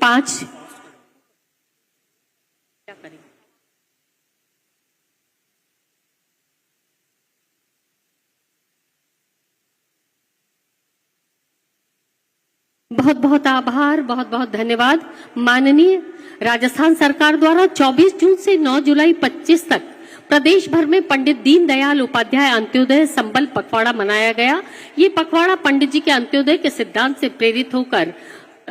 5 क्या करें? बहुत बहुत आभार, बहुत बहुत धन्यवाद। माननीय राजस्थान सरकार द्वारा 24 जून से 9 जुलाई 25 तक प्रदेश भर में पंडित दीनदयाल उपाध्याय अंत्योदय संबल पखवाड़ा मनाया गया। ये पखवाड़ा पंडित जी के अंत्योदय के सिद्धांत से प्रेरित होकर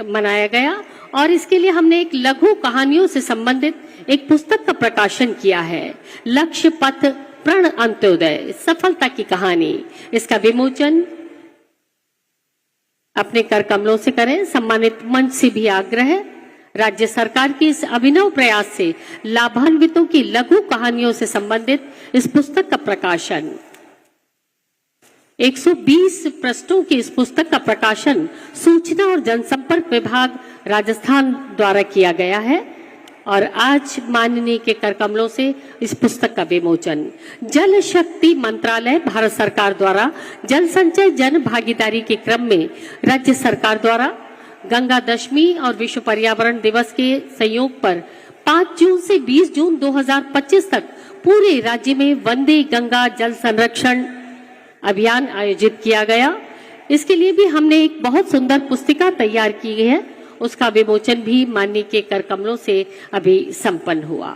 मनाया गया और इसके लिए हमने एक लघु कहानियों से संबंधित एक पुस्तक का प्रकाशन किया है, लक्ष्य पथ प्रण अंत्योदय सफलता की कहानी। इसका विमोचन अपने कर कमलों से करें। सम्मानित मंच से भी आग्रह है, राज्य सरकार की इस अभिनव प्रयास से लाभान्वितों की लघु कहानियों से संबंधित इस पुस्तक का प्रकाशन 120 पृष्ठों की इस पुस्तक का प्रकाशन सूचना और जनसंपर्क विभाग राजस्थान द्वारा किया गया है और आज माननीय के कर कमलों से इस पुस्तक का विमोचन। जल शक्ति मंत्रालय भारत सरकार द्वारा जल संचय जन भागीदारी के क्रम में राज्य सरकार द्वारा गंगा दशमी और विश्व पर्यावरण दिवस के संयोग पर 5 जून से 20 जून 2025 तक पूरे राज्य में वंदे गंगा जल संरक्षण अभियान आयोजित किया गया। इसके लिए भी हमने एक बहुत सुंदर पुस्तिका तैयार की है, उसका विमोचन भी माननीय के कर कमलों से अभी संपन्न हुआ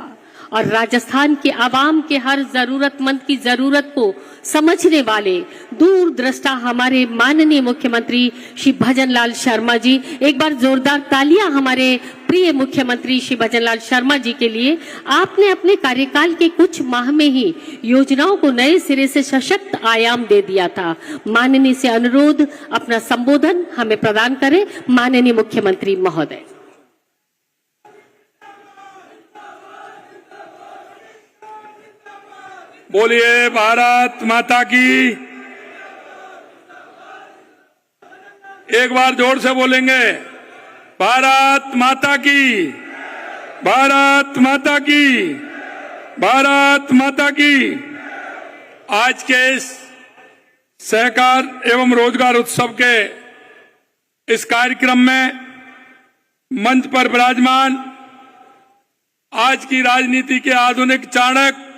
और राजस्थान के आवाम के हर जरूरतमंद की जरूरत को समझने वाले दूरदृष्टा हमारे माननीय मुख्यमंत्री श्री भजनलाल शर्मा जी, एक बार जोरदार तालियां हमारे प्रिय मुख्यमंत्री श्री भजनलाल शर्मा जी के लिए। आपने अपने कार्यकाल के कुछ माह में ही योजनाओं को नए सिरे से सशक्त आयाम दे दिया था। माननीय से अनुरोध अपना संबोधन हमें प्रदान करें माननीय मुख्यमंत्री महोदय। बोलिए भारत माता की। एक बार जोर से बोलेंगे, भारत माता की, भारत माता की, भारत माता की। आज के इस सहकार एवं रोजगार उत्सव के इस कार्यक्रम में मंच पर विराजमान आज की राजनीति के आधुनिक चाणक्य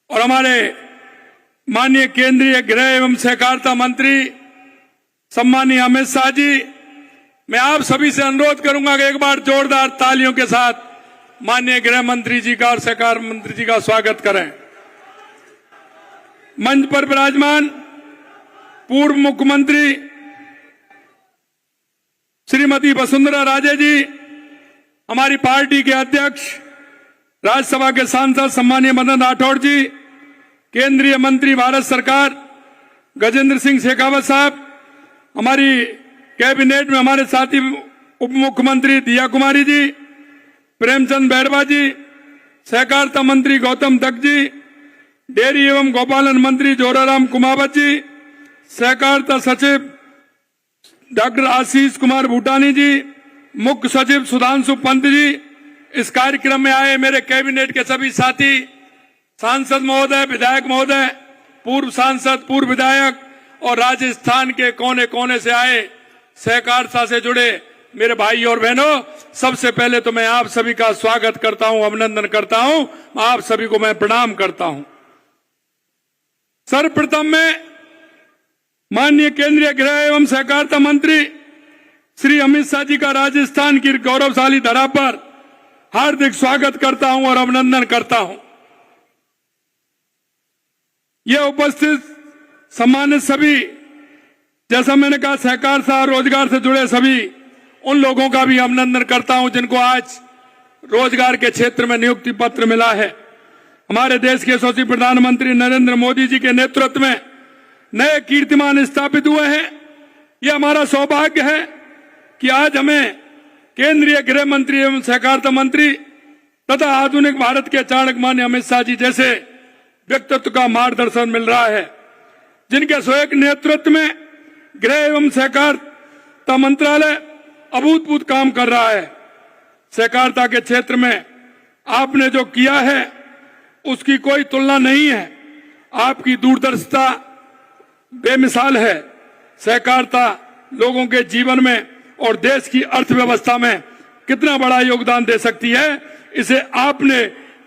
और हमारे माननीय केंद्रीय गृह एवं सहकारिता मंत्री सम्मानीय अमित शाह जी, मैं आप सभी से अनुरोध करूंगा कि एक बार जोरदार तालियों के साथ माननीय गृह मंत्री जी का और सहकार मंत्री जी का स्वागत करें। मंच पर विराजमान पूर्व मुख्यमंत्री श्रीमती वसुंधरा राजे जी, हमारी पार्टी के अध्यक्ष राज्यसभा के सांसद सम्मानीय मदन राठौड़ जी, केंद्रीय मंत्री भारत सरकार गजेंद्र सिंह शेखावत साहब, हमारी कैबिनेट में हमारे साथी उप मुख्यमंत्री दिया कुमारी जी, प्रेमचंद बैरवा जी, सहकारिता मंत्री गौतम दत्त जी, डेयरी एवं गौपालन मंत्री जोराराम कुमावत जी, सहकारिता सचिव डॉक्टर आशीष कुमार भूटानी जी, मुख्य सचिव सुधांशु पंत जी, इस कार्यक्रम में आए मेरे कैबिनेट के सभी साथी, सांसद महोदय, विधायक महोदय, पूर्व सांसद, पूर्व विधायक और राजस्थान के कोने कोने से आए सहकारिता से जुड़े मेरे भाई और बहनों, सबसे पहले तो मैं आप सभी का स्वागत करता हूं, अभिनंदन करता हूं, आप सभी को मैं प्रणाम करता हूं। सर्वप्रथम मैं माननीय केंद्रीय गृह एवं सहकारिता मंत्री श्री अमित शाह जी का राजस्थान की गौरवशाली धरा पर हार्दिक स्वागत करता हूं और अभिनंदन करता हूं। यह उपस्थित सम्मानित सभी, जैसा मैंने कहा, सहकारिता और रोजगार से जुड़े सभी उन लोगों का भी अभिनंदन करता हूं जिनको आज रोजगार के क्षेत्र में नियुक्ति पत्र मिला है। हमारे देश के यशस्वी प्रधानमंत्री नरेंद्र मोदी जी के नेतृत्व में नए कीर्तिमान स्थापित हुए हैं। यह हमारा सौभाग्य है कि आज हमें केंद्रीय गृह मंत्री एवं सहकारिता मंत्री तथा आधुनिक भारत के चाणक्य माननीय अमित शाह जी जैसे व्यक्तित्व का मार्गदर्शन मिल रहा है, जिनके स्वयं नेतृत्व में गृह एवं सहकारिता मंत्रालय अभूतपूर्व काम कर रहा है। सहकारिता के क्षेत्र में आपने जो किया है उसकी कोई तुलना नहीं है। आपकी दूरदर्शिता बेमिसाल है। सहकारिता लोगों के जीवन में और देश की अर्थव्यवस्था में कितना बड़ा योगदान दे सकती है, इसे आपने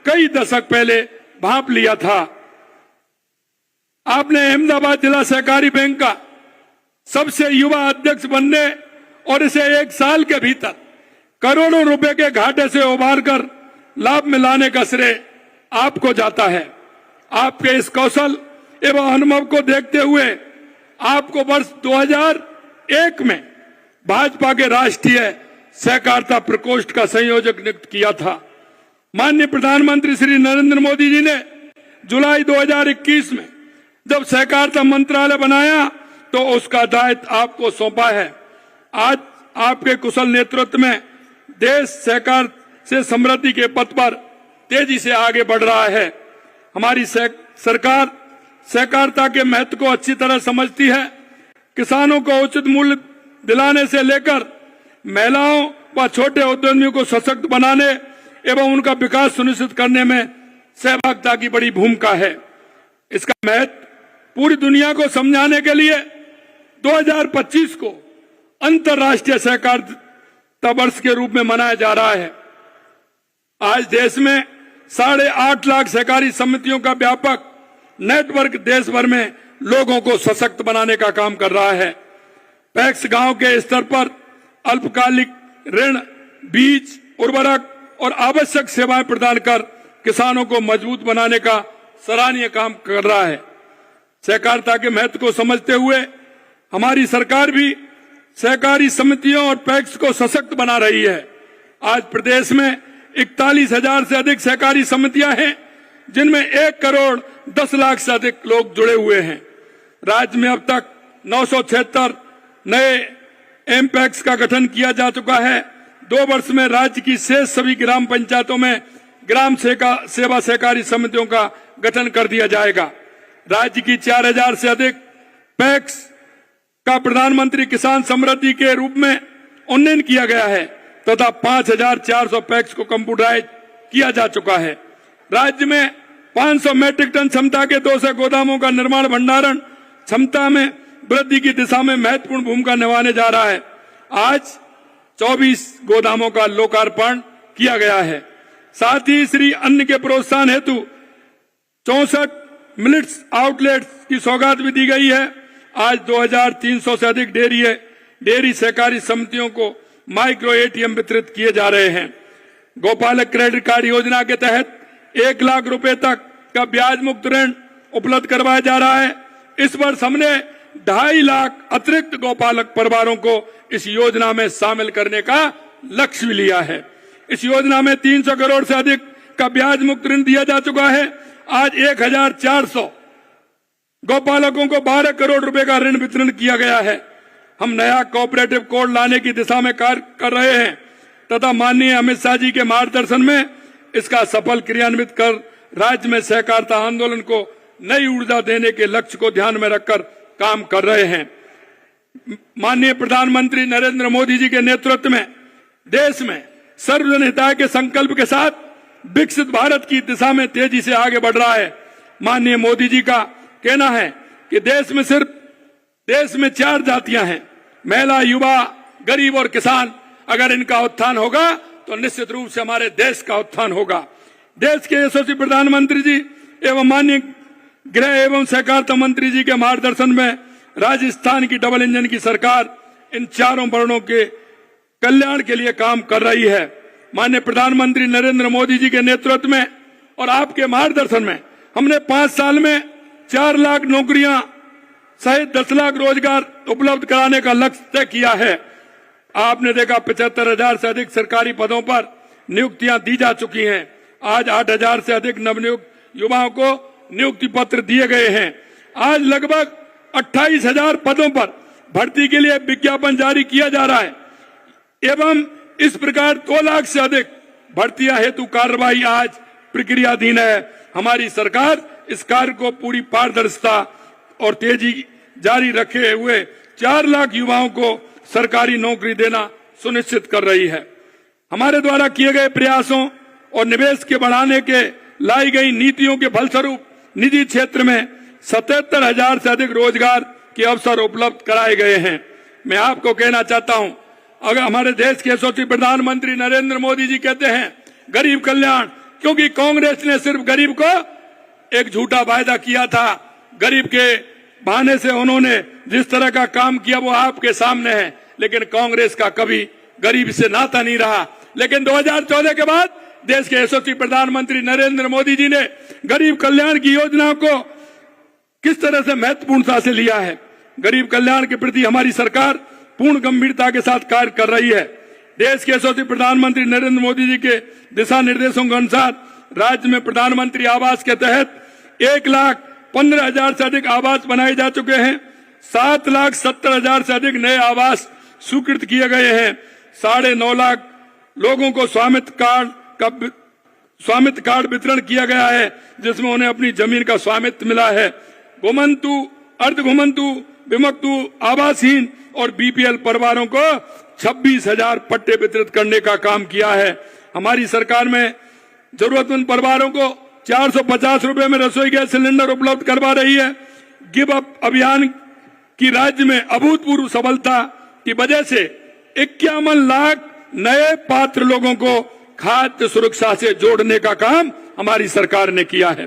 कई दशक पहले भांप लिया था। आपने अहमदाबाद जिला सहकारी बैंक का सबसे युवा अध्यक्ष बनने और इसे 1 साल के भीतर करोड़ों रुपए के घाटे से उबार कर लाभ में लाने का श्रेय आपको जाता है। आपके इस कौशल एवं अनुभव को देखते हुए आपको वर्ष 2001 में भाजपा के राष्ट्रीय सहकारिता प्रकोष्ठ का संयोजक नियुक्त किया था। माननीय प्रधानमंत्री श्री नरेंद्र मोदी जी ने जुलाई 2021 में जब सहकारिता मंत्रालय बनाया तो उसका दायित्व आपको सौंपा है। आज आपके कुशल नेतृत्व में देश सहकार से समृद्धि के पथ पर तेजी से आगे बढ़ रहा है। हमारी सरकार सहकारिता के महत्व को अच्छी तरह समझती है। किसानों को उचित मूल्य दिलाने से लेकर महिलाओं व छोटे उद्यमियों को सशक्त बनाने एवं उनका विकास सुनिश्चित करने में सहभागिता की बड़ी भूमिका है। इसका महत्व पूरी दुनिया को समझाने के लिए 2025 को अंतर्राष्ट्रीय सहकारिता वर्ष के रूप में मनाया जा रहा है। आज देश में 8.5 लाख सहकारी समितियों का व्यापक नेटवर्क देश भर में लोगों को सशक्त बनाने का काम कर रहा है। पैक्स गांव के स्तर पर अल्पकालिक ऋण, बीज, उर्वरक और आवश्यक सेवाएं प्रदान कर किसानों को मजबूत बनाने का सराहनीय काम कर रहा है। सहकारिता के महत्व को समझते हुए हमारी सरकार भी सहकारी समितियों और पैक्स को सशक्त बना रही है। आज प्रदेश में 41,000 से अधिक सहकारी समितियां हैं, जिनमें 1 करोड़ 10 लाख से अधिक लोग जुड़े हुए हैं। राज्य में अब तक 976 नए एमपैक्स का गठन किया जा चुका है। 2 वर्ष में राज्य की शेष सभी ग्राम पंचायतों में ग्राम सेवा सहकारी समितियों का गठन कर दिया जाएगा। राज्य की 4,000 से अधिक पैक्स का प्रधानमंत्री किसान समृद्धि के रूप में उन्नयन किया गया है तथा 5,400 पैक्स को कंप्यूटराइज किया जा चुका है। राज्य में 500 मैट्रिक टन क्षमता के 200 गोदामों का निर्माण भंडारण क्षमता में वृद्धि की दिशा में महत्वपूर्ण भूमिका निभाने जा रहा है। आज 24 गोदामों का लोकार्पण किया गया है। साथ ही श्री अन्न के प्रोत्साहन हेतु 64 मिलेट्स आउटलेट्स की सौगात भी दी गई है। आज 2,300 से अधिक डेयरी सहकारी समितियों को माइक्रो एटीएम वितरित किए जा रहे हैं। गोपालक क्रेडिट कार्ड योजना के तहत 1 लाख रुपए तक का ब्याज मुक्त ऋण उपलब्ध करवाया जा रहा है। इस वर्ष हमने 2.5 लाख अतिरिक्त गोपालक परिवारों को इस योजना में शामिल करने का लक्ष्य भी लिया है। इस योजना में 300 करोड़ से अधिक का ब्याज मुक्त ऋण दिया जा चुका है। आज 1,400 गोपालकों को 12 करोड़ रुपए का ऋण वितरण किया गया है। हम नया कोऑपरेटिव कोड लाने की दिशा में कार्य कर रहे हैं तथा माननीय अमित शाह जी के मार्गदर्शन में इसका सफल क्रियान्वित कर राज्य में सहकारिता आंदोलन को नई ऊर्जा देने के लक्ष्य को ध्यान में रखकर काम कर रहे हैं। माननीय प्रधानमंत्री नरेंद्र मोदी जी के नेतृत्व में देश में सर्वजन हिताय के संकल्प के साथ विकसित भारत की दिशा में तेजी से आगे बढ़ रहा है। माननीय मोदी जी का कहना है कि देश में 4 जातियां हैं, महिला, युवा, गरीब और किसान। अगर इनका उत्थान होगा तो निश्चित रूप से हमारे देश का उत्थान होगा। देश के यशस्वी प्रधानमंत्री जी एवं माननीय गृह एवं सहकारिता मंत्री जी के मार्गदर्शन में राजस्थान की डबल इंजन की सरकार इन 4 वर्णों के कल्याण के लिए काम कर रही है। माननीय प्रधानमंत्री नरेंद्र मोदी जी के नेतृत्व में और आपके मार्गदर्शन में हमने 5 साल में 4 लाख नौकरियां सहित 10 लाख रोजगार उपलब्ध कराने का लक्ष्य तय किया है। आपने देखा 75,000 से अधिक सरकारी पदों पर नियुक्तियां दी जा चुकी हैं। आज 8,000 से अधिक नवनियुक्त युवाओं को नियुक्ति पत्र दिए गए हैं। आज लगभग 28,000 पदों पर भर्ती के लिए विज्ञापन जारी किया जा रहा है एवं इस प्रकार 2 लाख से अधिक भर्तियां हेतु कार्रवाई आज प्रक्रियाधीन है। हमारी सरकार इस कार्य को पूरी पारदर्शिता और तेजी जारी रखे हुए 4 लाख युवाओं को सरकारी नौकरी देना सुनिश्चित कर रही है। हमारे द्वारा किए गए प्रयासों और निवेश के बढ़ाने के लाई गई नीतियों के फलस्वरूप निजी क्षेत्र में 77,000 से अधिक रोजगार के अवसर उपलब्ध कराए गए हैं। मैं आपको कहना चाहता हूं, अगर हमारे देश के यशस्वी प्रधानमंत्री नरेंद्र मोदी जी कहते हैं गरीब कल्याण, क्योंकि कांग्रेस ने सिर्फ गरीब को एक झूठा वायदा किया था। गरीब के बहाने से उन्होंने जिस तरह का काम किया वो आपके सामने है, लेकिन कांग्रेस का कभी गरीब से नाता नहीं रहा। लेकिन 2014 के बाद देश के यशस्वी प्रधानमंत्री नरेंद्र मोदी जी ने गरीब कल्याण की योजना को किस तरह से महत्वपूर्णता से लिया है। गरीब कल्याण के प्रति हमारी सरकार पूर्ण गंभीरता के साथ कार्य कर रही है। देश के यशस्वी प्रधानमंत्री नरेंद्र मोदी जी के दिशा निर्देशों के अनुसार राज्य में प्रधानमंत्री आवास के तहत 1,15,000 से अधिक आवास बनाए जा चुके हैं। 7,70,000 से अधिक नए आवास स्वीकृत किए गए हैं। 9.5 लाख लोगों को स्वामित्व कार्ड वितरण किया गया है, जिसमें उन्हें अपनी जमीन का स्वामित्व मिला है। घुमंतु, अर्ध घुमंतु, विमुक्तु, आवासहीन और बीपीएल परिवारों को 26,000 पट्टे वितरित करने का काम किया है। हमारी सरकार में जरूरतमंद परिवारों को 450 रुपए में रसोई गैस सिलेंडर उपलब्ध करवा रही है। गिव अप अभियान की राज्य में अभूतपूर्व सफलता की वजह से 51 लाख नए पात्र लोगों को खाद्य सुरक्षा से जोड़ने का काम हमारी सरकार ने किया है।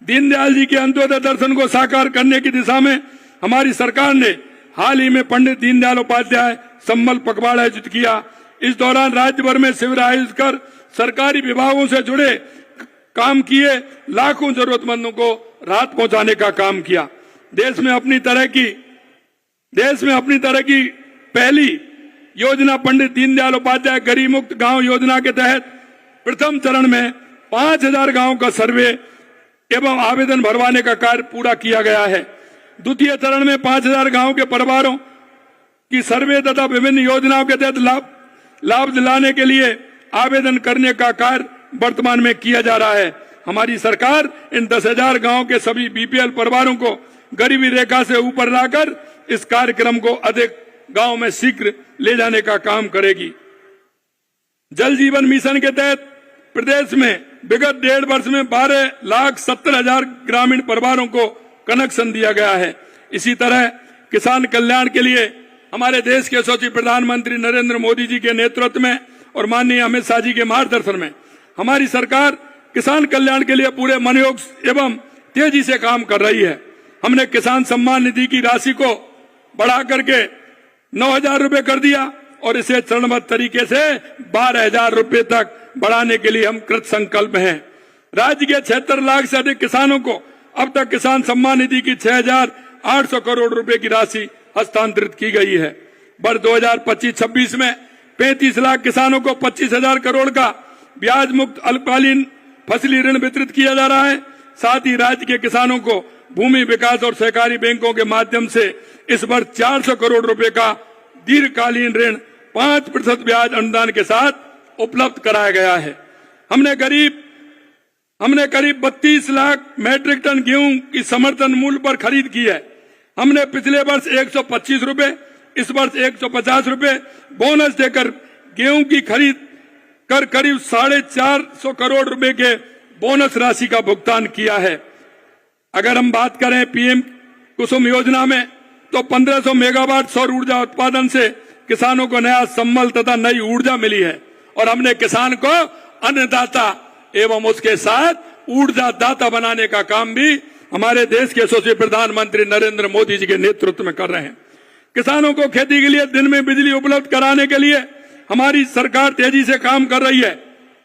दीनदयाल जी के अंत्योदय दर्शन को साकार करने की दिशा में हमारी सरकार ने हाल ही में पंडित दीनदयाल उपाध्याय संबल पखवाड़ा आयोजित किया। इस दौरान राज्य भर में शिविर आयोजित कर सरकारी विभागों से जुड़े काम किए, लाखों जरूरतमंदों को राहत पहुंचाने का काम किया। देश में अपनी तरह की पहली योजना पंडित दीनदयाल उपाध्याय गरीब मुक्त गांव योजना के तहत प्रथम चरण में 5,000 गांवों का सर्वे एवं आवेदन भरवाने का कार्य पूरा किया गया है। द्वितीय चरण में 5,000 गांवों के परिवारों की सर्वे तथा विभिन्न योजनाओं के तहत लाभ दिलाने के लिए आवेदन करने का कार्य वर्तमान में किया जा रहा है। हमारी सरकार इन 10,000 गांवों के सभी बीपीएल परिवारों को गरीबी रेखा से ऊपर लाकर इस कार्यक्रम को अधिक गांव में शीघ्र ले जाने का काम करेगी। जल जीवन मिशन के तहत प्रदेश में विगत 1.5 वर्ष में 12,70,000 ग्रामीण परिवारों को कनेक्शन दिया गया है। इसी तरह किसान कल्याण के लिए हमारे देश के यशस्वी प्रधानमंत्री नरेंद्र मोदी जी के नेतृत्व में और माननीय अमित शाह जी के मार्गदर्शन में हमारी सरकार किसान कल्याण के लिए पूरे मनोयोग एवं तेजी से काम कर रही है। हमने किसान सम्मान निधि की राशि को बढ़ा करके 9,000 रुपए कर दिया और इसे चरणबद्ध तरीके से 12,000 रुपए तक बढ़ाने के लिए हम कृत संकल्प हैं। राज्य के 76 लाख से अधिक किसानों को अब तक किसान सम्मान निधि की 6,800 करोड़ रुपए की राशि हस्तांतरित की गई है। वर्ष 2025-26 में 35 लाख किसानों को 25,000 करोड़ का ब्याज मुक्त अल्पकालीन फसली ऋण वितरित किया जा रहा है। साथ ही राज्य के किसानों को भूमि विकास और सहकारी बैंकों के माध्यम से इस वर्ष 400 करोड़ रुपए का दीर्घकालीन ऋण 5% ब्याज अनुदान के साथ उपलब्ध कराया गया है। हमने करीब 32 लाख मैट्रिक टन गेहूं की समर्थन मूल्य पर खरीद की है। हमने पिछले वर्ष 125 रुपए, इस वर्ष 150 रुपए बोनस देकर गेहूं की खरीद कर करीब 450 करोड़ रुपए के बोनस राशि का भुगतान किया है। अगर हम बात करें पीएम कुसुम योजना में तो 1500 मेगावाट सौर ऊर्जा उत्पादन से किसानों को नया संबल तथा नई ऊर्जा मिली है और हमने किसान को अन्नदाता एवं उसके साथ ऊर्जा दाता बनाने का काम भी हमारे देश के यशस्वी प्रधानमंत्री नरेंद्र मोदी जी के नेतृत्व में कर रहे हैं। किसानों को खेती के लिए दिन में बिजली उपलब्ध कराने के लिए हमारी सरकार तेजी से काम कर रही है।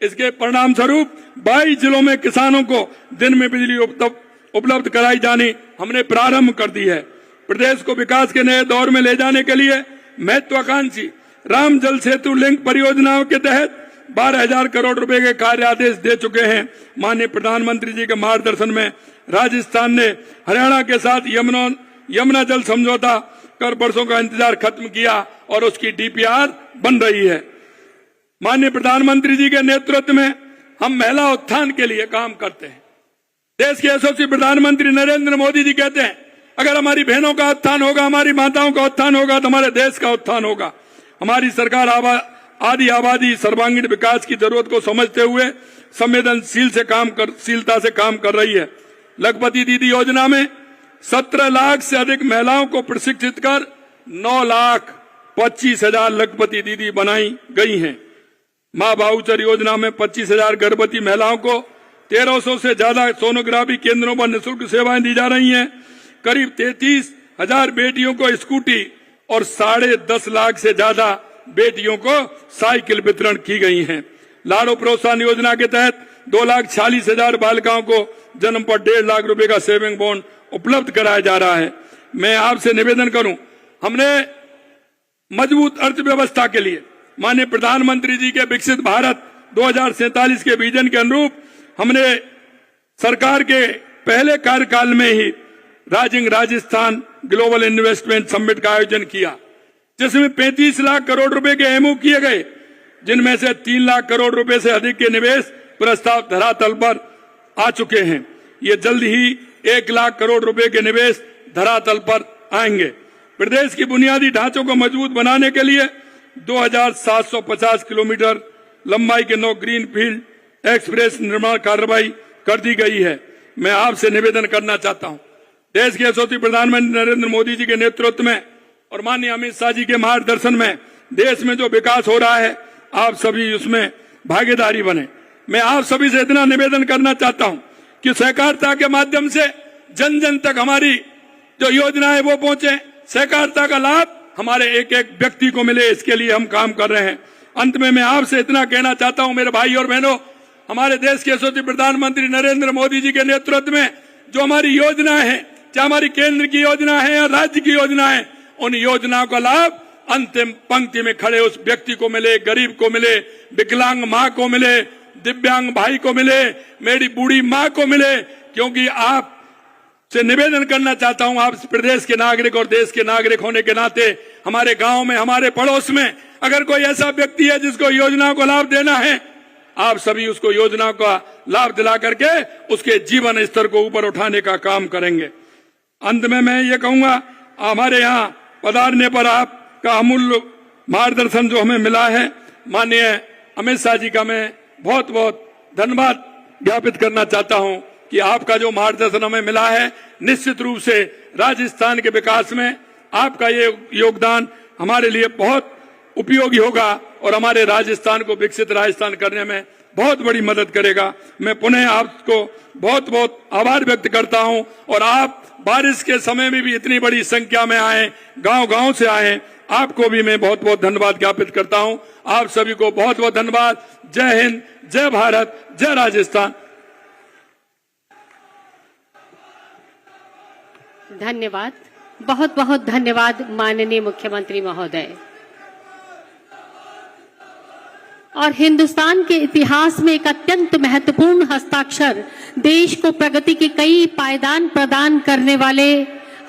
इसके परिणाम स्वरूप 22 जिलों में किसानों को दिन में बिजली उपलब्ध कराई जानी हमने प्रारंभ कर दी है। प्रदेश को विकास के नए दौर में ले जाने के लिए महत्वाकांक्षी राम जल सेतु लिंक परियोजनाओं के तहत 12,000 करोड़ रुपए के कार्य आदेश दे चुके हैं। माननीय प्रधानमंत्री जी के मार्गदर्शन में राजस्थान ने हरियाणा के साथ यमुना जल समझौता कर वर्षों का इंतजार खत्म किया और उसकी डीपीआर बन रही है। माननीय प्रधानमंत्री जी के नेतृत्व में हम महिला उत्थान के लिए काम करते हैं। देश के यशस्वी प्रधानमंत्री नरेंद्र मोदी जी कहते हैं अगर हमारी बहनों का उत्थान होगा, हमारी माताओं का उत्थान होगा तो हमारे देश का उत्थान होगा। हमारी सरकार आदि आबादी सर्वांगीण विकास की जरूरत को समझते हुए संवेदनशीलता से काम कर रही है। लखपति दीदी योजना में 17 लाख से अधिक महिलाओं को प्रशिक्षित कर 25,000 लखपति दीदी बनाई गई हैं। मां भाऊचर योजना में 25,000 गर्भवती महिलाओं को 1300 से ज्यादा सोनोग्राफी केंद्रों पर निःशुल्क सेवाएं दी जा रही हैं। करीब 33,000 बेटियों को स्कूटी और 10.5 लाख से ज्यादा बेटियों को साइकिल वितरण की गई हैं। लाड़ो प्रोत्साहन योजना के तहत 2,46,000 बालिकाओं को जन्म पर 1.5 लाख रुपए का सेविंग बॉन्ड उपलब्ध कराया जा रहा है। मैं आपसे निवेदन करूं, हमने मजबूत अर्थव्यवस्था के लिए माननीय प्रधानमंत्री जी के विकसित भारत 2047 के विजन के अनुरूप हमने सरकार के पहले कार्यकाल में ही rising Rajasthan global investment summit का आयोजन किया, जिसमें 35 लाख करोड़ रुपए के एमओ किए गए, जिनमें से 3 लाख करोड़ रुपए से अधिक के निवेश प्रस्ताव धरातल पर आ चुके हैं। ये जल्द ही 1 लाख करोड़ रुपए के निवेश धरातल पर आएंगे। प्रदेश की बुनियादी ढांचों को मजबूत बनाने के लिए 2,750 किलोमीटर लंबाई के 9 ग्रीन फील्ड एक्सप्रेस निर्माण कार्रवाई कर दी गई है। मैं आपसे निवेदन करना चाहता हूं, देश के यशस्वी प्रधानमंत्री नरेंद्र मोदी जी के नेतृत्व में और माननीय अमित शाह जी के मार्गदर्शन में देश में जो विकास हो रहा है, आप सभी उसमें भागीदारी बने। मैं आप सभी से इतना निवेदन करना चाहता हूं कि सहकारिता के माध्यम से जन जन तक हमारी जो योजनाएं वो पहुंचे, सहकारिता का लाभ हमारे एक एक व्यक्ति को मिले, इसके लिए हम काम कर रहे हैं। अंत में मैं आपसे इतना कहना चाहता हूं, मेरे भाई और बहनों, हमारे देश के यशस्वी प्रधानमंत्री नरेंद्र मोदी जी के नेतृत्व में जो हमारी योजनाएं हैं, चाहे हमारी केंद्र की योजना है या राज्य की योजना है, उन योजनाओं का लाभ अंतिम पंक्ति में खड़े उस व्यक्ति को मिले, गरीब को मिले, विकलांग मां को मिले, दिव्यांग भाई को मिले, मेरी बूढ़ी मां को मिले। क्योंकि आप से निवेदन करना चाहता हूं, आप प्रदेश के नागरिक और देश के नागरिक होने के नाते हमारे गांव में, हमारे पड़ोस में अगर कोई ऐसा व्यक्ति है जिसको योजनाओं को लाभ देना है, आप सभी उसको योजनाओं का लाभ दिला करके उसके जीवन स्तर को ऊपर उठाने का काम करेंगे। अंत में मैं ये कहूंगा, हमारे यहाँ पधारने पर आपका अमूल्य मार्गदर्शन जो हमें मिला है, माननीय अमित शाह जी का मैं बहुत बहुत धन्यवाद ज्ञापित करना चाहता हूं कि आपका जो मार्गदर्शन हमें मिला है, निश्चित रूप से राजस्थान के विकास में आपका ये योगदान हमारे लिए बहुत उपयोगी होगा और हमारे राजस्थान को विकसित राजस्थान करने में बहुत बड़ी मदद करेगा। मैं पुनः आपको बहुत बहुत आभार व्यक्त करता हूं और आप बारिश के समय में भी इतनी बड़ी संख्या में आए, गांव-गांव से आए, आपको भी मैं बहुत बहुत धन्यवाद ज्ञापित करता हूं। आप सभी को बहुत बहुत धन्यवाद। जय हिंद, जय भारत, जय राजस्थान। धन्यवाद, बहुत बहुत धन्यवाद माननीय मुख्यमंत्री महोदय। और हिंदुस्तान के इतिहास में एक अत्यंत महत्वपूर्ण हस्ताक्षर, देश को प्रगति के कई पायदान प्रदान करने वाले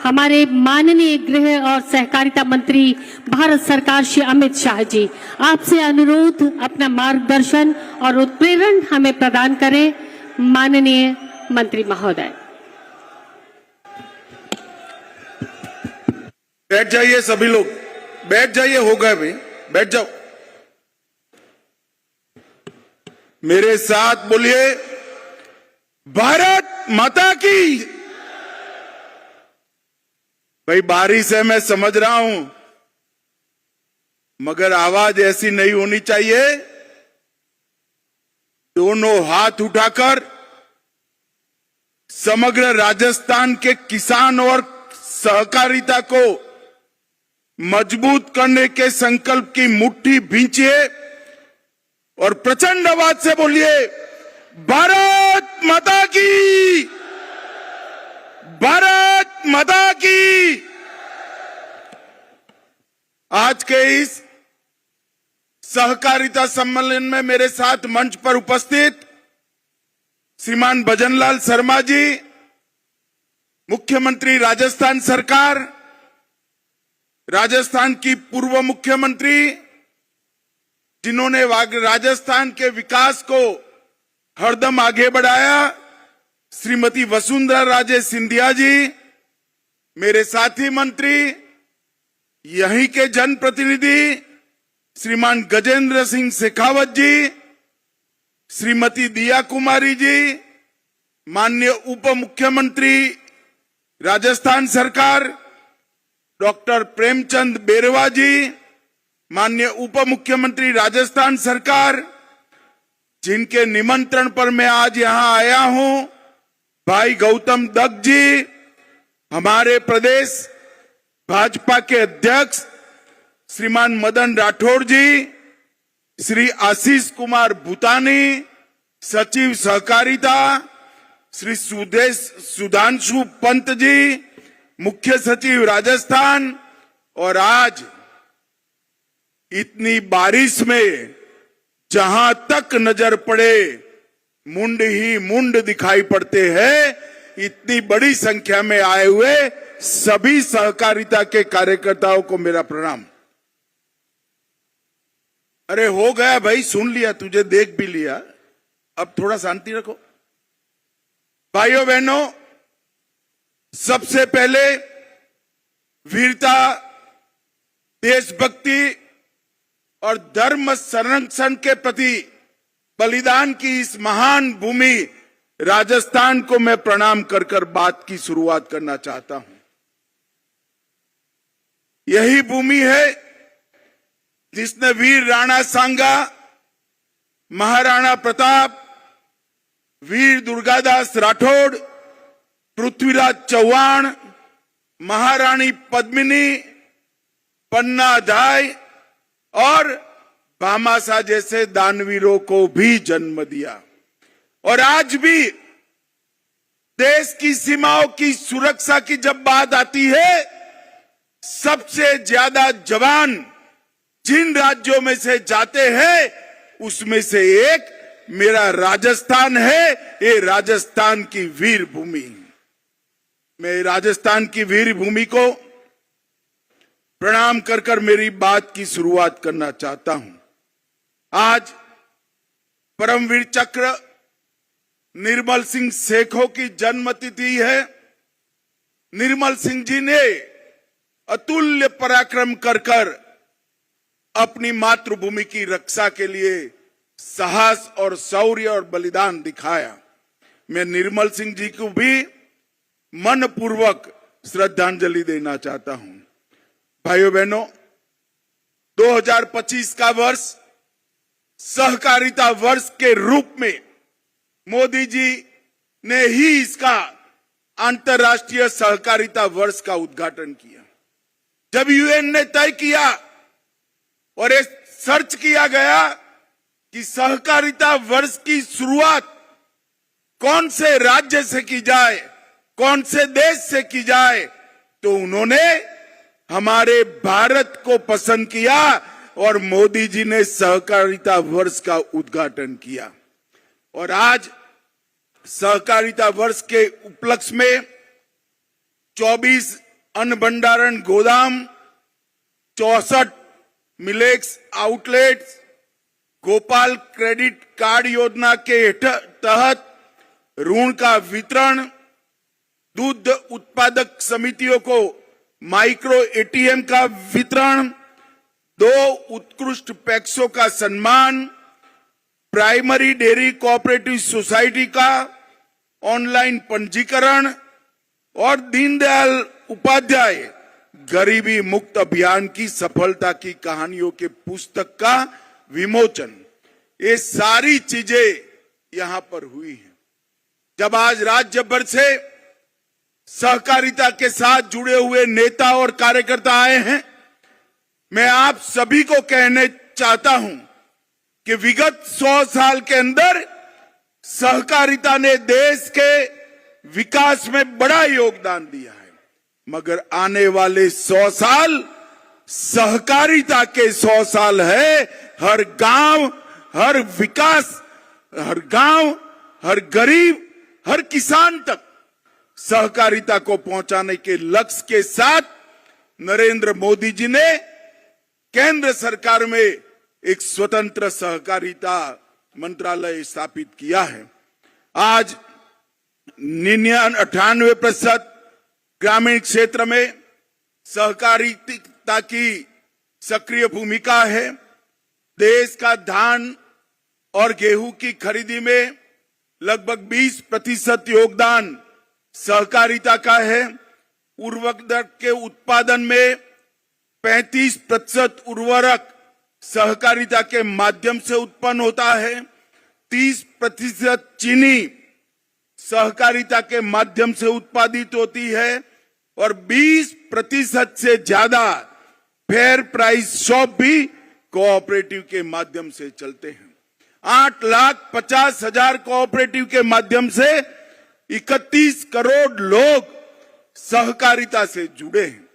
हमारे माननीय गृह और सहकारिता मंत्री भारत सरकार श्री अमित शाह जी, आपसे अनुरोध अपना मार्गदर्शन और उत्प्रेरण हमें प्रदान करें। माननीय मंत्री महोदय। बैठ जाइए, सभी लोग बैठ जाइए, हो गए भाई, बैठ जाओ। मेरे साथ बोलिए, भारत माता की। भाई बारिश है, मैं समझ रहा हूं, मगर आवाज ऐसी नहीं होनी चाहिए। दोनों हाथ उठाकर समग्र राजस्थान के किसान और सहकारिता को मजबूत करने के संकल्प की मुट्ठी भींचिए और प्रचंड आवाज से बोलिए, भारत माता की, भारत माता की। आज के इस सहकारिता सम्मेलन में मेरे साथ मंच पर उपस्थित श्रीमान भजनलाल शर्मा जी, मुख्यमंत्री राजस्थान सरकार, राजस्थान की पूर्व मुख्यमंत्री जिन्होंने राजस्थान के विकास को हरदम आगे बढ़ाया, श्रीमती वसुंधरा राजे सिंधिया जी, मेरे साथी मंत्री, यहीं के जनप्रतिनिधि श्रीमान गजेंद्र सिंह शेखावत जी, श्रीमती दिया कुमारी जी, माननीय उप मुख्यमंत्री राजस्थान सरकार डॉक्टर प्रेमचंद बेरवा जी, माननीय उप मुख्यमंत्री राजस्थान सरकार, जिनके निमंत्रण पर मैं आज यहां आया हूं, भाई गौतम दत्त जी, हमारे प्रदेश भाजपा के अध्यक्ष श्रीमान मदन राठौड़ जी, श्री आशीष कुमार भूतानी, सचिव सहकारिता श्री सुधांशु पंत जी, मुख्य सचिव राजस्थान, और आज इतनी बारिश में जहां तक नजर पड़े मुंड ही मुंड दिखाई पड़ते हैं, इतनी बड़ी संख्या में आए हुए सभी सहकारिता के कार्यकर्ताओं को मेरा प्रणाम। अरे हो गया भाई, सुन लिया, तुझे देख भी लिया, अब थोड़ा शांति रखो। भाइयों बहनों, सबसे पहले वीरता, देशभक्ति और धर्म संरक्षण के प्रति बलिदान की इस महान भूमि राजस्थान को मैं प्रणाम कर कर बात की शुरुआत करना चाहता हूं। यही भूमि है जिसने वीर राणा सांगा, महाराणा प्रताप, वीर दुर्गादास राठौड़, पृथ्वीराज चौहान, महारानी पद्मिनी, पन्ना धाय और भामाशाह जैसे दानवीरों को भी जन्म दिया। और आज भी देश की सीमाओं की सुरक्षा की जब बात आती है, सबसे ज्यादा जवान जिन राज्यों में से जाते हैं उसमें से एक मेरा राजस्थान है। ये राजस्थान की वीर भूमि, मैं राजस्थान की वीर भूमि को प्रणाम कर कर मेरी बात की शुरुआत करना चाहता हूं। आज परमवीर चक्र निर्मल सिंह सेखों की जन्मतिथि है। निर्मल सिंह जी ने अतुल्य पराक्रम कर कर अपनी मातृभूमि की रक्षा के लिए साहस और शौर्य और बलिदान दिखाया। मैं निर्मल सिंह जी को भी मनपूर्वक श्रद्धांजलि देना चाहता हूं। भाइयों बहनों, 2025 का वर्ष सहकारिता वर्ष के रूप में मोदी जी ने ही इसका अंतर्राष्ट्रीय सहकारिता वर्ष का उद्घाटन किया। जब यूएन ने तय किया और ये सर्च किया गया कि सहकारिता वर्ष की शुरुआत कौन से राज्य से की जाए, कौन से देश से की जाए, तो उन्होंने हमारे भारत को पसंद किया और मोदी जी ने सहकारिता वर्ष का उद्घाटन किया। और आज सहकारिता वर्ष के उपलक्ष्य में 24 अन्न भंडारण गोदाम, 64 millets outlets, Gopal credit card योजना के तहत ऋण का वितरण, दूध उत्पादक समितियों को माइक्रो एटीएम का वितरण, 2 उत्कृष्ट पैक्सों का सम्मान, प्राइमरी डेयरी कोऑपरेटिव सोसाइटी का ऑनलाइन पंजीकरण और दीनदयाल उपाध्याय गरीबी मुक्त अभियान की सफलता की कहानियों के पुस्तक का विमोचन, ये सारी चीजें यहां पर हुई हैं। जब आज राज्य भर से सहकारिता के साथ जुड़े हुए नेता और कार्यकर्ता आए हैं, मैं आप सभी को कहने चाहता हूं कि विगत 100 साल के अंदर सहकारिता ने देश के विकास में बड़ा योगदान दिया है, मगर आने वाले 100 साल सहकारिता के 100 साल है। हर गांव, हर विकास, हर गांव, हर गरीब, हर किसान तक सहकारिता को पहुंचाने के लक्ष्य के साथ नरेंद्र मोदी जी ने केंद्र सरकार में एक स्वतंत्र सहकारिता मंत्रालय स्थापित किया है। आज 98% ग्रामीण क्षेत्र में सहकारिता की सक्रिय भूमिका है। देश का धान और गेहूं की खरीदी में लगभग 20% योगदान सहकारिता का है। उर्वरक के उत्पादन में 35% उर्वरक सहकारिता के माध्यम से उत्पन्न होता है। 30% चीनी सहकारिता के माध्यम से उत्पादित होती है और 20% से ज्यादा फेयर प्राइस शॉप भी कोऑपरेटिव के माध्यम से चलते हैं। 8,50,000 कोऑपरेटिव के माध्यम से 31 करोड़ लोग सहकारिता से जुड़े हैं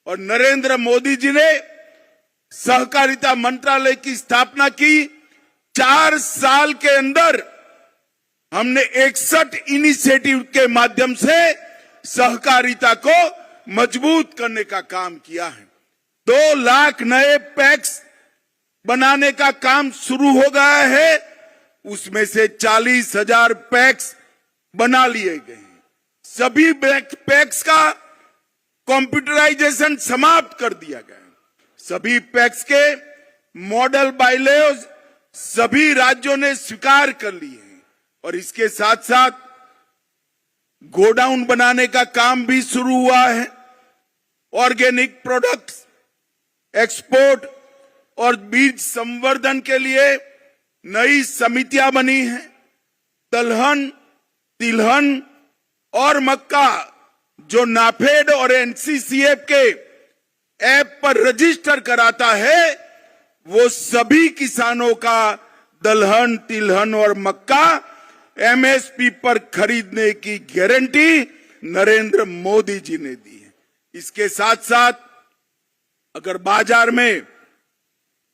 और नरेंद्र मोदी जी ने सहकारिता मंत्रालय की स्थापना की। 4 साल के अंदर हमने 61 इनिशिएटिव के माध्यम से सहकारिता को मजबूत करने का काम किया है। 2 लाख नए पैक्स बनाने का काम शुरू हो गया है, उसमें से 40,000 पैक्स बना लिए गए हैं। सभी पैक्स का कंप्यूटराइजेशन समाप्त कर दिया गया है। सभी पैक्स के मॉडल बायलॉज सभी राज्यों ने स्वीकार कर लिए हैं और इसके साथ साथ गोडाउन बनाने का काम भी शुरू हुआ है। ऑर्गेनिक प्रोडक्ट्स एक्सपोर्ट और बीज संवर्धन के लिए नई समितियां बनी हैं। दलहन, तिलहन और मक्का जो नाफेड और एनसीसीएफ के ऐप पर रजिस्टर कराता है, वो सभी किसानों का दलहन, तिलहन और मक्का एमएसपी पर खरीदने की गारंटी नरेंद्र मोदी जी ने दी है। इसके साथ साथ अगर बाजार में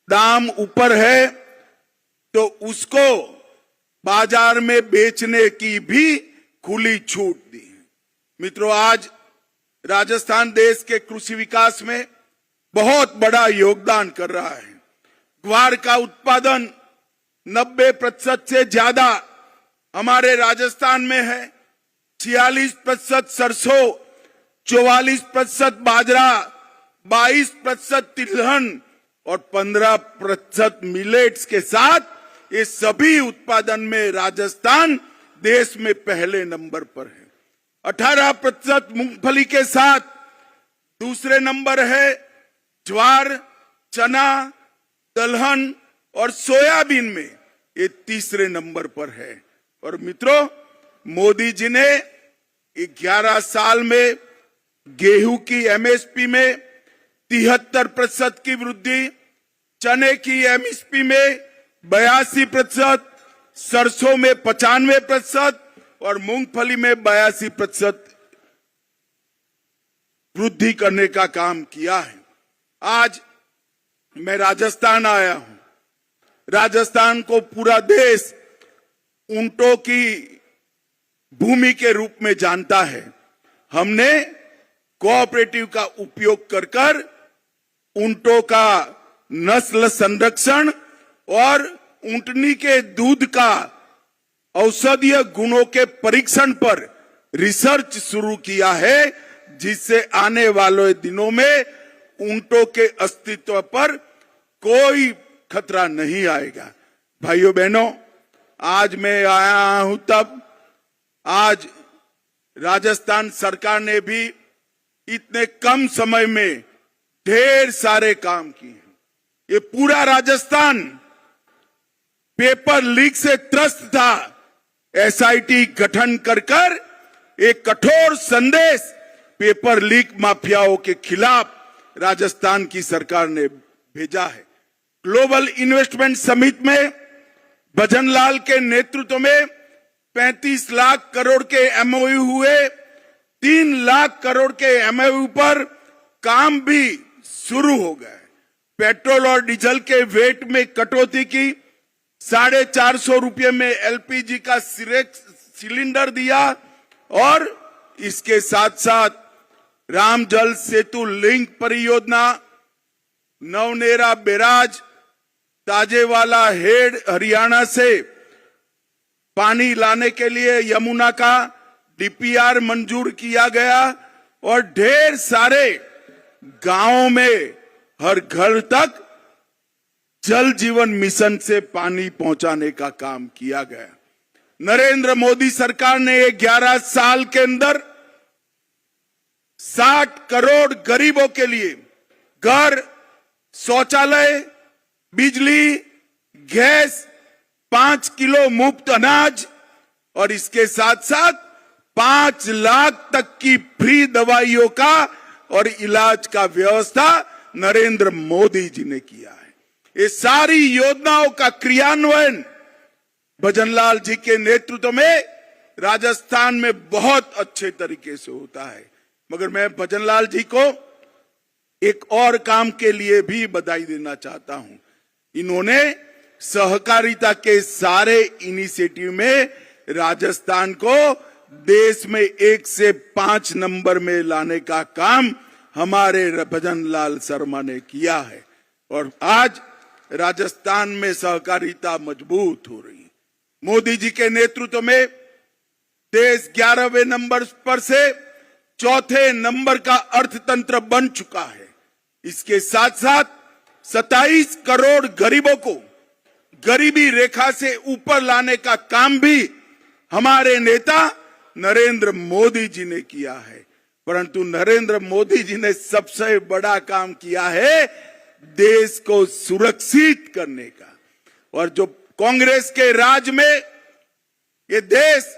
दाम ऊपर है तो उसको बाजार में बेचने की भी खुली छूट दी है। मित्रों, आज राजस्थान देश के कृषि विकास में बहुत बड़ा योगदान कर रहा है। ग्वार का उत्पादन 90% से ज्यादा हमारे राजस्थान में है। 46% सरसों, 44% बाजरा, 22% तिलहन और 15% मिलेट्स के साथ ये सभी उत्पादन में राजस्थान देश में पहले नंबर पर है। 18% मूंगफली के साथ दूसरे नंबर है। ज्वार, चना, दलहन और सोयाबीन में ये तीसरे नंबर पर है। और मित्रों, मोदी जी ने 11 साल में गेहूं की एमएसपी में 73% की वृद्धि, चने की एमएसपी में 82%, सरसों में 95% और मूंगफली में 82% वृद्धि करने का काम किया है। आज मैं राजस्थान आया हूं। राजस्थान को पूरा देश ऊंटों की भूमि के रूप में जानता है। हमने कोऑपरेटिव का उपयोग कर कर ऊंटों का नस्ल संरक्षण और ऊंटनी के दूध का औषधीय गुणों के परीक्षण पर रिसर्च शुरू किया है, जिससे आने वाले दिनों में ऊंटों के अस्तित्व पर कोई खतरा नहीं आएगा। भाइयों बहनों, आज मैं आया हूं तब आज राजस्थान सरकार ने भी इतने कम समय में ढेर सारे काम किए हैं। ये पूरा राजस्थान पेपर लीक से त्रस्त था। एसआईटी गठन कर कर एक कठोर संदेश पेपर लीक माफियाओं के खिलाफ राजस्थान की सरकार ने भेजा है। ग्लोबल इन्वेस्टमेंट समिट में भजनलाल के नेतृत्व में 35 लाख करोड़ के एमओयू हुए। 3 लाख करोड़ के एमओयू पर काम भी शुरू हो गए। पेट्रोल और डीजल के वेट में कटौती की, 450 रुपये में एलपीजी का सिलेंडर दिया और इसके साथ साथ राम जल सेतु लिंक परियोजना, नवनेरा बैराज, ताजेवाला हेड हरियाणा से पानी लाने के लिए यमुना का डीपीआर मंजूर किया गया और ढेर सारे गांवों में हर घर तक जल जीवन मिशन से पानी पहुंचाने का काम किया गया। नरेंद्र मोदी सरकार ने 11 साल के अंदर 60 करोड़ गरीबों के लिए घर, शौचालय, बिजली, गैस, 5 किलो मुफ्त अनाज और इसके साथ साथ 5 लाख तक की फ्री दवाइयों का और इलाज का व्यवस्था नरेंद्र मोदी जी ने किया है। ये सारी योजनाओं का क्रियान्वयन भजनलाल जी के नेतृत्व में राजस्थान में बहुत अच्छे तरीके से होता है। मगर मैं भजनलाल जी को एक और काम के लिए भी बधाई देना चाहता हूं। इन्होंने सहकारिता के सारे इनिशिएटिव में राजस्थान को देश में 1 से 5 नंबर में लाने का काम हमारे भजनलाल शर्मा ने किया है और आज राजस्थान में सहकारिता मजबूत हो रही है। मोदी जी के नेतृत्व में देश 11वें नंबर पर से 4थे नंबर का अर्थतंत्र बन चुका है। इसके साथ साथ 27 करोड़ गरीबों को गरीबी रेखा से ऊपर लाने का काम भी हमारे नेता नरेंद्र मोदी जी ने किया है। परंतु नरेंद्र मोदी जी ने सबसे बड़ा काम किया है देश को सुरक्षित करने का। और जो कांग्रेस के राज में ये देश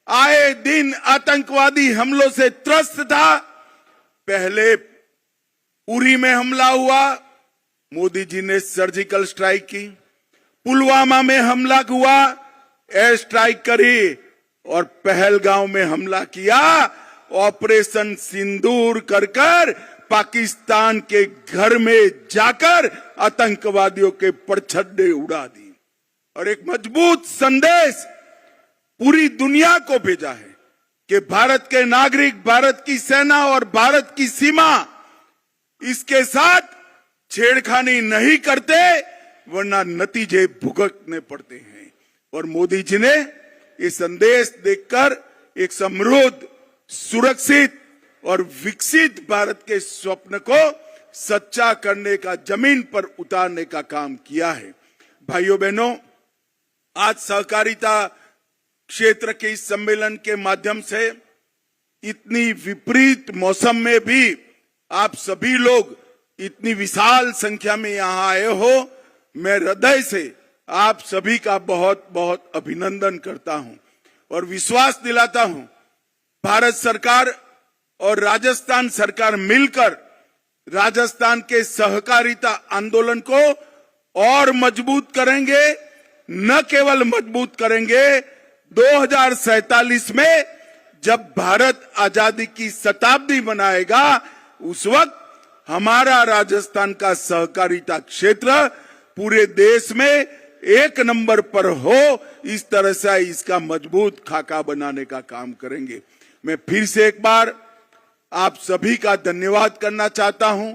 आए दिन आतंकवादी हमलों से त्रस्त था। पहले उरी में हमला हुआ, मोदी जी ने सर्जिकल स्ट्राइक की। पुलवामा में हमला हुआ, एयर स्ट्राइक करी और पहलगांव में हमला किया। ऑपरेशन सिंदूर कर पाकिस्तान के घर में जाकर आतंकवादियों के परछत्ते उड़ा दी और एक मजबूत संदेश पूरी दुनिया को भेजा है कि भारत के नागरिक, भारत की सेना और भारत की सीमा इसके साथ छेड़खानी नहीं करते, वरना नतीजे भुगतने पड़ते हैं। और मोदी जी ने ये संदेश देकर एक समृद्ध, सुरक्षित और विकसित भारत के स्वप्न को सच्चा करने का, जमीन पर उतारने का काम किया है। भाइयों बहनों, आज सहकारिता क्षेत्र के इस सम्मेलन के माध्यम से इतनी विपरीत मौसम में भी आप सभी लोग इतनी विशाल संख्या में यहां आए हो। मैं हृदय से आप सभी का बहुत बहुत अभिनंदन करता हूं और विश्वास दिलाता हूं भारत सरकार और राजस्थान सरकार मिलकर राजस्थान के सहकारिता आंदोलन को और मजबूत करेंगे। न केवल मजबूत करेंगे, 2047 में जब भारत आजादी की शताब्दी मनाएगा उस वक्त हमारा राजस्थान का सहकारिता क्षेत्र पूरे देश में 1 नंबर पर हो। इस तरह से इसका मजबूत खाका बनाने का काम करेंगे। मैं फिर से एक बार आप सभी का धन्यवाद करना चाहता हूं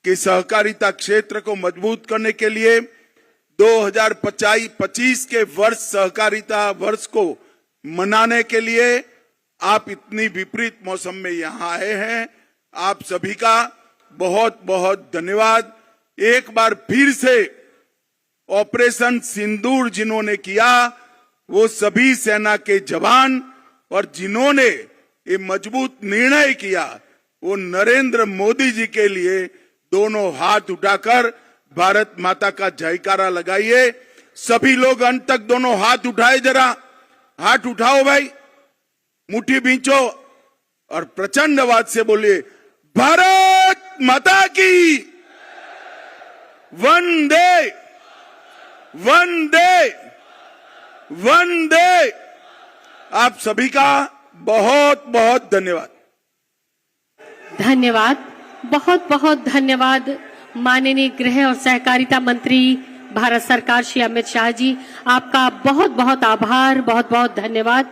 कि सहकारिता क्षेत्र को मजबूत करने के लिए 2025 के वर्ष सहकारिता वर्ष को मनाने के लिए आप इतनी विपरीत मौसम में यहां आए हैं। आप सभी का बहुत बहुत धन्यवाद। एक बार फिर से ऑपरेशन सिंदूर जिन्होंने किया वो सभी सेना के जवान और जिन्होंने ये मजबूत निर्णय किया वो नरेंद्र मोदी जी के लिए दोनों हाथ उठाकर भारत माता का जयकारा लगाइए। सभी लोग अंत तक दोनों हाथ उठाए, जरा हाथ उठाओ भाई, मुट्ठी बींचो और प्रचंड आवाज से बोलिए भारत माता की वंदे वंदे वंदे। आप सभी का बहुत बहुत धन्यवाद। धन्यवाद, बहुत बहुत धन्यवाद माननीय गृह और सहकारिता मंत्री भारत सरकार श्री अमित शाह जी। आपका बहुत बहुत आभार, बहुत बहुत धन्यवाद।